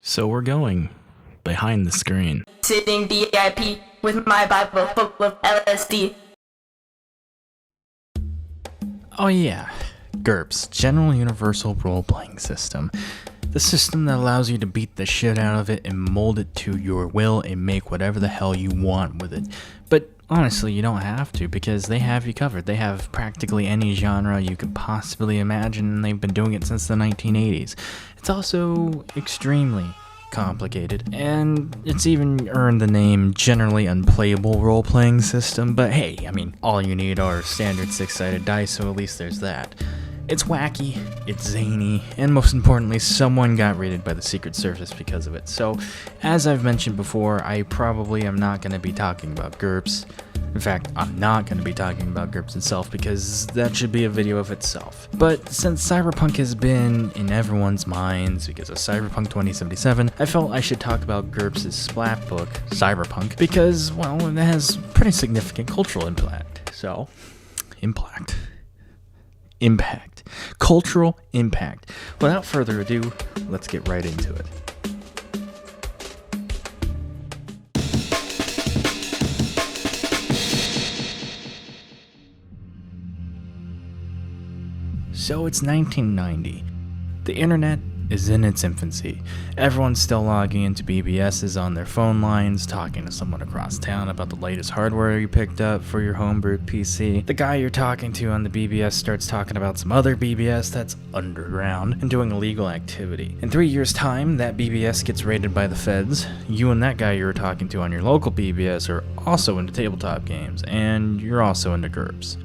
So we're going behind the screen. Sitting VIP with my Bible full of LSD. Oh yeah, GURPS, General Universal Role-Playing System. The system that allows you to beat the shit out of it and mold it to your will and make whatever the hell you want with it. But honestly, you don't have to, because they have you covered. They have practically any genre you could possibly imagine, and they've been doing it since the 1980s. It's also extremely complicated, and it's even earned the name Generally Unplayable Role-Playing System, but hey, I mean, all you need are standard 6-sided dice, so at least there's that. It's wacky, it's zany, and most importantly, someone got raided by the Secret Service because of it. So, as I've mentioned before, I probably am not going to be talking about GURPS. In fact, I'm not going to be talking about GURPS itself, because that should be a video of itself. But since Cyberpunk has been in everyone's minds because of Cyberpunk 2077, I felt I should talk about GURPS' splatbook, Cyberpunk, because, well, it has pretty significant cultural impact. So, impact. Cultural impact. Without further ado, let's get right into it. So it's 1990. The internet is in its infancy. Everyone's still logging into BBSs on their phone lines, talking to someone across town about the latest hardware you picked up for your homebrewed PC. The guy you're talking to on the BBS starts talking about some other BBS that's underground and doing illegal activity. In 3 years' time, that BBS gets raided by the feds. You and that guy you were talking to on your local BBS are also into tabletop games, and you're also into GURPS.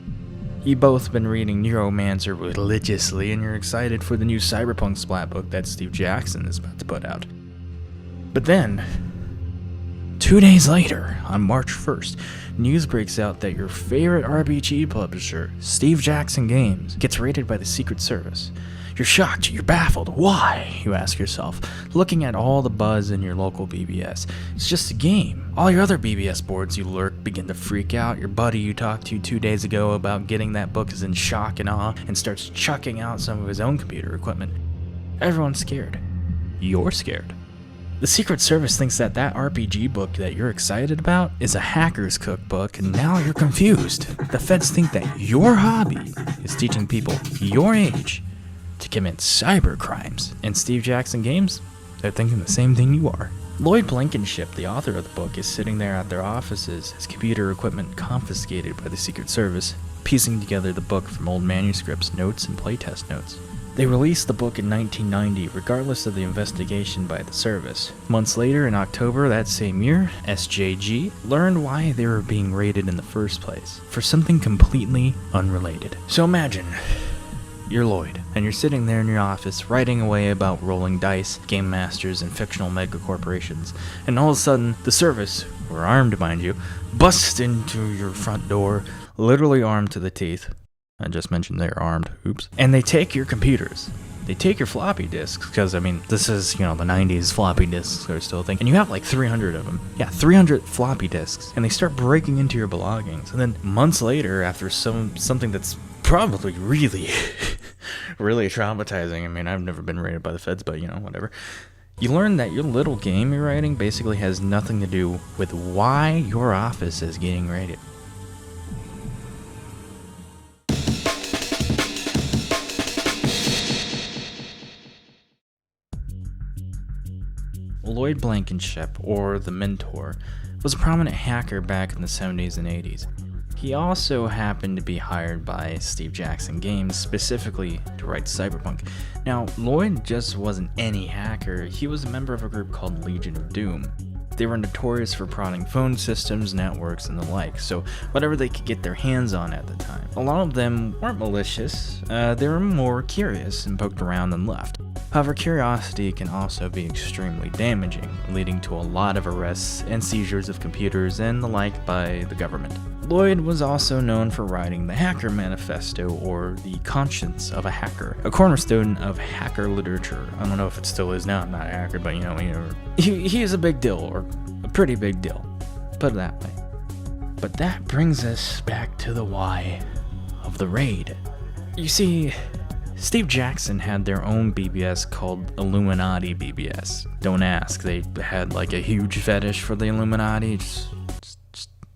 You've both been reading Neuromancer religiously, and you're excited for the new Cyberpunk splatbook that Steve Jackson is about to put out. But then, 2 days later, on March 1st, news breaks out that your favorite RPG publisher, Steve Jackson Games, gets raided by the Secret Service. You're shocked, you're baffled. Why? You ask yourself, looking at all the buzz in your local BBS. It's just a game. All your other BBS boards you lurk begin to freak out. Your buddy you talked to 2 days ago about getting that book is in shock and awe and starts chucking out some of his own computer equipment. Everyone's scared. You're scared. The Secret Service thinks that RPG book that you're excited about is a hacker's cookbook, and now you're confused. The feds think that your hobby is teaching people your age to commit cyber crimes, and Steve Jackson Games, they're thinking the same thing you are. Lloyd Blankenship, the author of the book, is sitting there at their offices, his computer equipment confiscated by the Secret Service, piecing together the book from old manuscripts, notes, and playtest notes. They released the book in 1990, regardless of the investigation by the service. Months later, in October that same year, SJG learned why they were being raided in the first place, for something completely unrelated. So imagine, you're Lloyd, and you're sitting there in your office writing away about rolling dice, game masters, and fictional mega corporations, and all of a sudden, the service, who are armed mind you, busts into your front door, literally armed to the teeth. I just mentioned they're armed, oops. And they take your computers. They take your floppy disks, because, I mean, this is, the 90s, floppy disks are still a thing. And you have like 300 of them. Yeah, 300 floppy disks. And they start breaking into your belongings. And then months later, after something that's probably really, really traumatizing. I mean, I've never been raided by the feds, but, whatever. You learn that your little game you're writing basically has nothing to do with why your office is getting raided. Lloyd Blankenship, or the Mentor, was a prominent hacker back in the 70s and 80s. He also happened to be hired by Steve Jackson Games specifically to write Cyberpunk. Now, Lloyd just wasn't any hacker, he was a member of a group called Legion of Doom. They were notorious for prodding phone systems, networks, and the like, so whatever they could get their hands on at the time. A lot of them weren't malicious, they were more curious and poked around and left. However, curiosity can also be extremely damaging, leading to a lot of arrests and seizures of computers and the like by the government. Lloyd was also known for writing the Hacker Manifesto, or the Conscience of a Hacker, a cornerstone of hacker literature. I don't know if it still is now, I'm not a hacker, but he is a big deal, or a pretty big deal, put it that way. But that brings us back to the why of the raid. You see, Steve Jackson had their own BBS called Illuminati BBS. Don't ask, they had like a huge fetish for the Illuminati.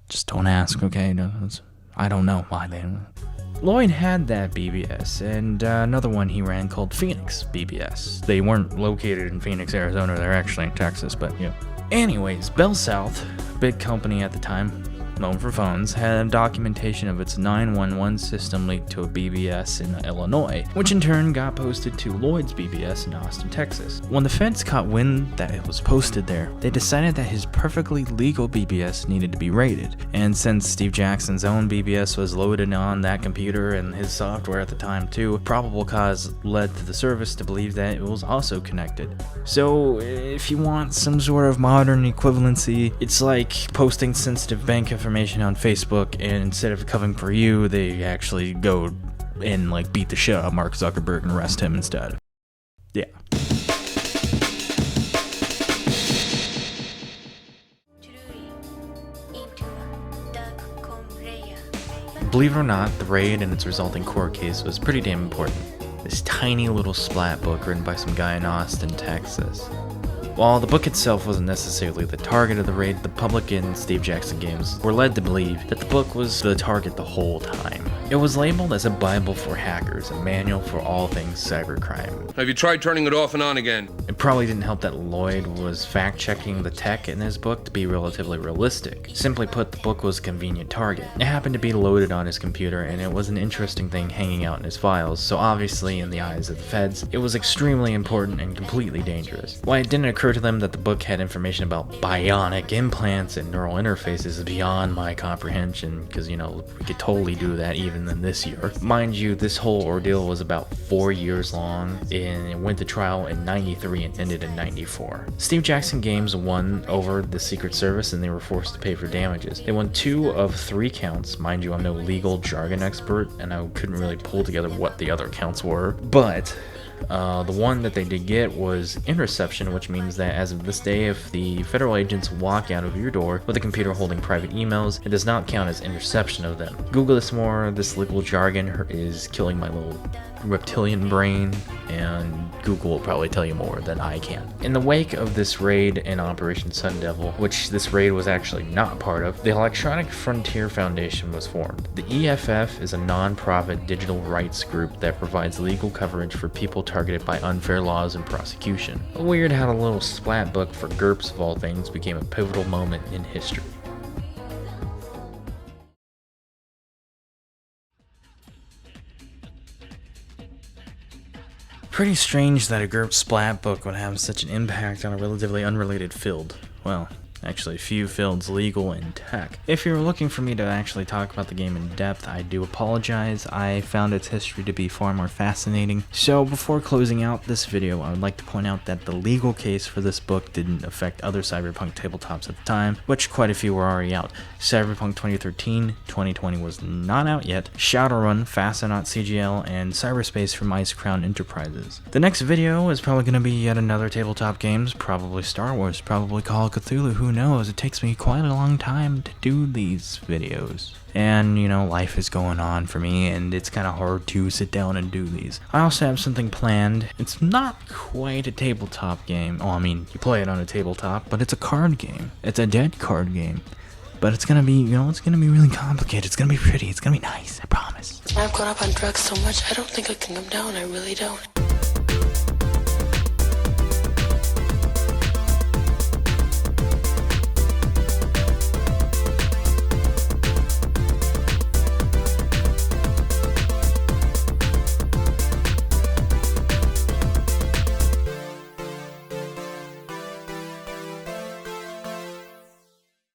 Just don't ask, okay? No, I don't know why they... Lloyd had that BBS, and another one he ran called Phoenix BBS. They weren't located in Phoenix, Arizona, they're actually in Texas, but yeah. Anyways, Bell South, big company at the time, known for phones, had documentation of its 911 system leaked to a BBS in Illinois, which in turn got posted to Lloyd's BBS in Austin, Texas. When the feds caught wind that it was posted there, they decided that his perfectly legal BBS needed to be raided, and since Steve Jackson's own BBS was loaded on that computer and his software at the time too, probable cause led to the service to believe that it was also connected. So if you want some sort of modern equivalency, it's like posting sensitive bank information on Facebook, and instead of covering for you, they actually go and like beat the shit out of Mark Zuckerberg and arrest him instead. Yeah. Believe it or not, the raid and its resulting court case was pretty damn important. This tiny little splat book written by some guy in Austin, Texas. While the book itself wasn't necessarily the target of the raid, the public and Steve Jackson Games were led to believe that the book was the target the whole time. It was labeled as a Bible for hackers, a manual for all things cybercrime. Have you tried turning it off and on again? It probably didn't help that Lloyd was fact-checking the tech in his book to be relatively realistic. Simply put, the book was a convenient target. It happened to be loaded on his computer, and it was an interesting thing hanging out in his files, so obviously in the eyes of the feds, it was extremely important and completely dangerous. Why it didn't occur to them that the book had information about bionic implants and neural interfaces is beyond my comprehension, because, you know, we could totally do that even in this year. Mind you, this whole ordeal was about 4 years long, and it went to trial in 93 and ended in 94. Steve Jackson Games won over the Secret Service, and they were forced to pay for damages. They won 2 of 3 counts. Mind you, I'm no legal jargon expert, and I couldn't really pull together what the other counts were, but the one that they did get was interception, which means that as of this day, if the federal agents walk out of your door with a computer holding private emails, it does not count as interception of them. Google this more. This legal jargon is killing my little reptilian brain, and Google will probably tell you more than I can. In the wake of this raid and Operation Sun Devil, which this raid was actually not part of, the Electronic Frontier Foundation was formed. The EFF is a non-profit digital rights group that provides legal coverage for people targeted by unfair laws and prosecution. Weird how the little splat book for GURPS of all things became a pivotal moment in history. Pretty strange that a GURPS splat book would have such an impact on a relatively unrelated field. Well, actually a few fields, legal and tech. If you're looking for me to actually talk about the game in depth, I do apologize. I found its history to be far more fascinating. So before closing out this video, I would like to point out that the legal case for this book didn't affect other Cyberpunk tabletops at the time, which quite a few were already out. Cyberpunk 2013, 2020 was not out yet, Shadowrun, Fastonaut CGL, and Cyberspace from Ice Crown Enterprises. The next video is probably going to be yet another tabletop games, probably Star Wars, probably Call of Cthulhu, who knows, it takes me quite a long time to do these videos. And, you know, life is going on for me, and it's kind of hard to sit down and do these. I also have something planned. It's not quite a tabletop game. Oh, I mean, you play it on a tabletop, but it's a card game. It's a dead card game. But it's gonna be, you know, it's gonna be really complicated. It's gonna be pretty. It's gonna be nice, I promise. I've gone up on drugs so much, I don't think I can come down. I really don't.